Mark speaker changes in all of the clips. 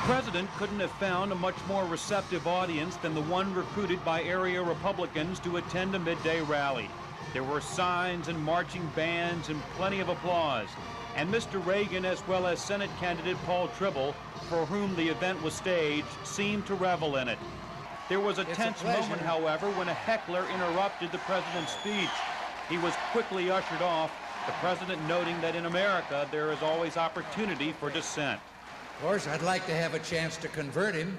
Speaker 1: president couldn't have found a much more receptive audience than the one recruited by area Republicans to attend a midday rally. There were signs and marching bands and plenty of applause. And Mr. Reagan, as well as Senate candidate Paul Tribble, for whom the event was staged, seemed to revel in it. There was a tense moment, however, when a heckler interrupted the president's speech. He was quickly ushered off, the president noting that in America there is always opportunity for dissent.
Speaker 2: Of course, I'd like to have a chance to convert him.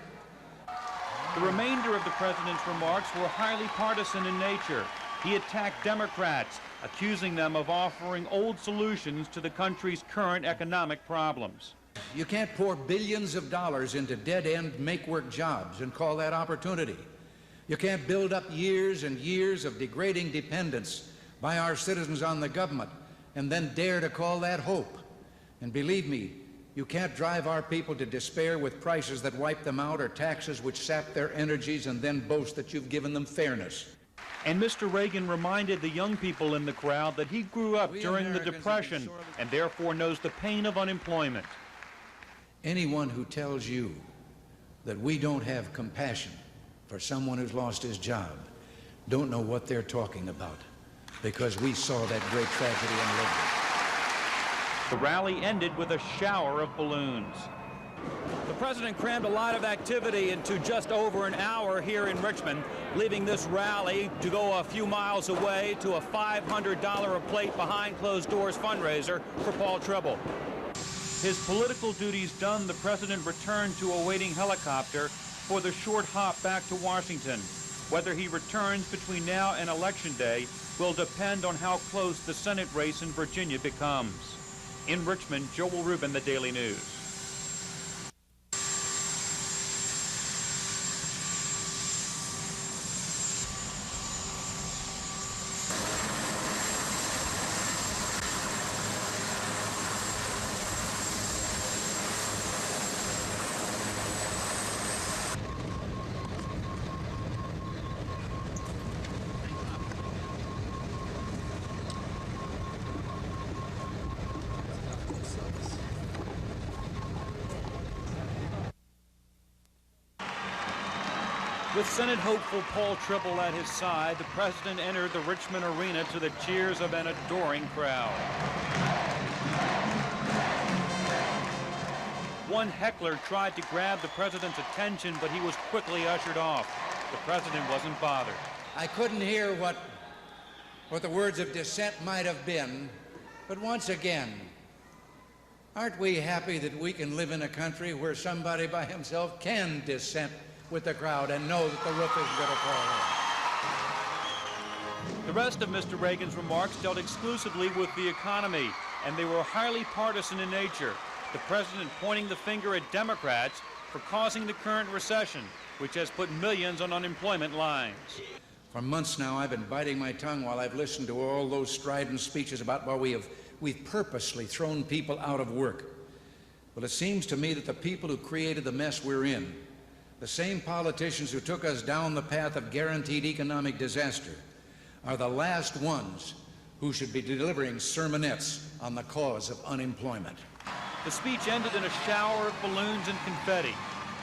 Speaker 1: The remainder of the president's remarks were highly partisan in nature. He attacked Democrats, accusing them of offering old solutions to the country's current economic problems.
Speaker 2: You can't pour billions of dollars into dead-end make-work jobs and call that opportunity. You can't build up years and years of degrading dependence by our citizens on the government and then dare to call that hope. And believe me, you can't drive our people to despair with prices that wipe them out or taxes which sap their energies and then boast that you've given them fairness.
Speaker 1: And Mr. Reagan reminded the young people in the crowd that he grew up during the Depression and therefore knows the pain of unemployment.
Speaker 2: Anyone who tells you that we don't have compassion for someone who's lost his job don't know what they're talking about, because we saw that great tragedy and lived it.
Speaker 1: The rally ended with a shower of balloons.
Speaker 3: The president crammed a lot of activity into just over an hour here in Richmond, leaving this rally to go a few miles away to a $500 a plate behind closed doors fundraiser for Paul Tribble.
Speaker 1: His political duties done, the president returned to a waiting helicopter for the short hop back to Washington. Whether he returns between now and Election Day will depend on how close the Senate race in Virginia becomes. In Richmond, Joel Rubin, The Daily News. With Senate hopeful Paul Tribble at his side, the president entered the Richmond arena to the cheers of an adoring crowd. One heckler tried to grab the president's attention, but he was quickly ushered off. The president wasn't bothered.
Speaker 2: I couldn't hear what the words of dissent might have been, but once again, aren't we happy that we can live in a country where somebody by himself can dissent with the crowd and know that the roof isn't going to fall in?
Speaker 1: The rest of Mr. Reagan's remarks dealt exclusively with the economy, and they were highly partisan in nature. The president pointing the finger at Democrats for causing the current recession, which has put millions on unemployment lines.
Speaker 2: For months now, I've been biting my tongue while I've listened to all those strident speeches about how we've purposely thrown people out of work. Well, it seems to me that the people who created the mess we're in, the same politicians who took us down the path of guaranteed economic disaster, are the last ones who should be delivering sermonettes on the cause of unemployment.
Speaker 1: The speech ended in a shower of balloons and confetti.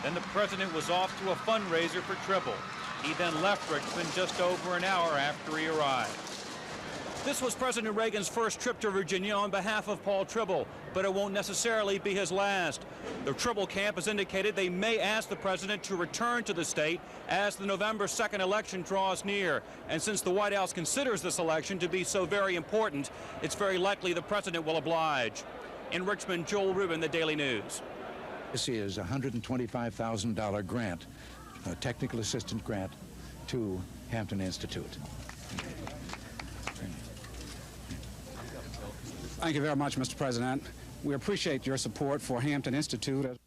Speaker 1: Then the president was off to a fundraiser for Tribble. He then left Richmond just over an hour after he arrived.
Speaker 3: This was President Reagan's first trip to Virginia on behalf of Paul Tribble, but it won't necessarily be his last. The Tribble camp has indicated they may ask the president to return to the state as the November 2nd election draws near. And since the White House considers this election to be so very important, it's very likely the president will oblige. In Richmond, Joel Rubin, The Daily News.
Speaker 2: This is a $125,000 grant, a technical assistance grant to Hampton Institute.
Speaker 4: Thank you very much, Mr. President. We appreciate your support for Hampton Institute.